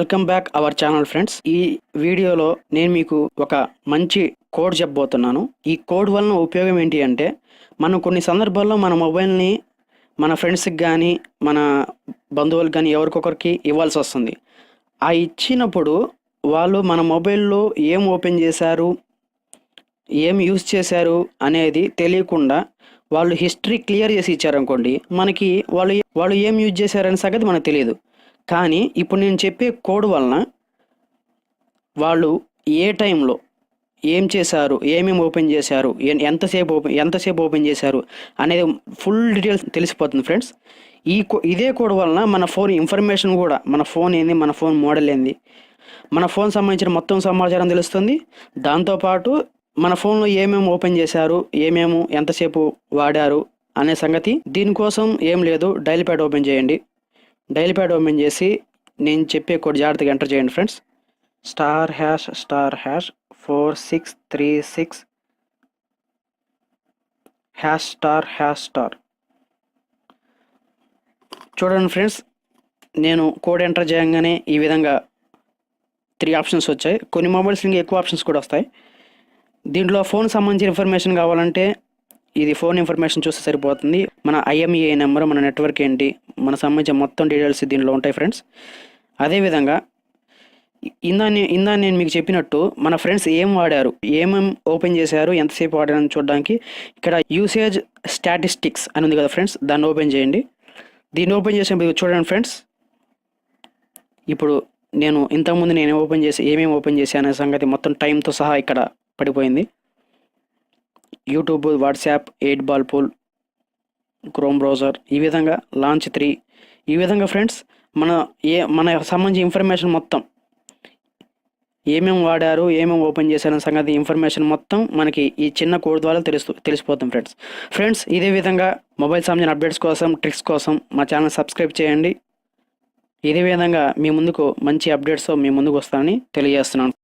Welcome back our channel friends. ఈ వీడియోలో నేను మీకు ఒక మంచి కోడ్ చెప్పబోతున్నాను. ఈ కోడ్ వలన ఉపయోగం ఏంటి అంటే, మనం కొన్ని సందర్భాల్లో మన మొబైల్ని మన ఫ్రెండ్స్కి కానీ మన బంధువులకు కానీ ఎవరికొకరికి ఇవ్వాల్సి వస్తుంది. ఆ ఇచ్చినప్పుడు వాళ్ళు మన మొబైల్లో ఏం ఓపెన్ చేశారు, ఏం యూజ్ చేశారు అనేది తెలియకుండా వాళ్ళు హిస్టరీ క్లియర్ చేసి ఇచ్చారనుకోండి, మనకి వాళ్ళు ఏం యూజ్ చేశారనే సంగతి మనకు తెలియదు. కానీ ఇప్పుడు నేను చెప్పే కోడ్ వలన వాళ్ళు ఏ టైంలో ఏం చేశారు, ఏమేమి ఓపెన్ చేశారు, ఎంతసేపు ఓపెన్ చేశారు అనేది ఫుల్ డీటెయిల్స్ తెలిసిపోతుంది ఫ్రెండ్స్. ఇదే కోడ్ వలన మన ఫోన్ ఇన్ఫర్మేషన్ కూడా, మన ఫోన్ ఏంది, మన ఫోన్ మోడల్ ఏంది, మన ఫోన్ సంబంధించిన మొత్తం సమాచారం తెలుస్తుంది. దాంతోపాటు మన ఫోన్లో ఏమేమి ఓపెన్ చేశారు, ఎంతసేపు వాడారు అనే సంగతి. దీనికోసం ఏం లేదు, డైల్ ప్యాడ్ ఓపెన్ చేయండి. డైల్ ప్యాడ్ ఓపెన్ చేసి నేను చెప్పే కోడ్ జాగ్రత్తగా ఎంటర్ చేయండి ఫ్రెండ్స్. *#*4636 #*#. చూడండి ఫ్రెండ్స్, నేను కోడ్ ఎంటర్ చేయగానే ఈ విధంగా 3 ఆప్షన్స్ వచ్చాయి. కొన్ని మొబైల్స్ ఇంకా ఎక్కువ ఆప్షన్స్ కూడా వస్తాయి. దీంట్లో ఫోన్ సంబంధించిన ఇన్ఫర్మేషన్ కావాలంటే ఇది ఫోన్ ఇన్ఫర్మేషన్ చూస్తే సరిపోతుంది. మన IMEI నెంబర్, మన నెట్వర్క్ ఏంటి, మన సంబంధించిన మొత్తం డీటెయిల్స్ దీంట్లో ఉంటాయి ఫ్రెండ్స్. అదేవిధంగా ఇందా నేను మీకు చెప్పినట్టు మన ఫ్రెండ్స్ ఏం వాడారు, ఏమేమి ఓపెన్ చేశారు, ఎంతసేపు వాడారని చూడడానికి ఇక్కడ యూసేజ్ స్టాటిస్టిక్స్ అని ఉంది కదా ఫ్రెండ్స్, దాన్ని ఓపెన్ చేయండి. దీన్ని ఓపెన్ చేసినప్పుడు చూడండి ఫ్రెండ్స్, ఇప్పుడు ఇంతకుముందు ఏమేమి ఓపెన్ చేసి అనే సంగతి మొత్తం టైంతో సహా ఇక్కడ పడిపోయింది. YouTube, WhatsApp, 8 ball pool, chrome browser, ఈ విధంగా లాంచ్ 3, ఈ విధంగా ఫ్రెండ్స్ మన సంబంధించిన ఇన్ఫర్మేషన్ మొత్తం ఏమేమి వాడారు, ఏమేమి ఓపెన్ చేశారనే సంగతి ఇన్ఫర్మేషన్ మొత్తం మనకి ఈ చిన్న కోడ్ ద్వారా తెలిసిపోతుంది ఫ్రెండ్స్. ఇదే విధంగా మొబైల్ సంబంధించిన అప్డేట్స్ కోసం, ట్రిక్స్ కోసం మా ఛానల్ సబ్స్క్రైబ్ చేయండి. ఇదే విధంగా మీ ముందుకు మంచి అప్డేట్స్ మీ ముందుకు వస్తానని తెలియజేస్తున్నాను.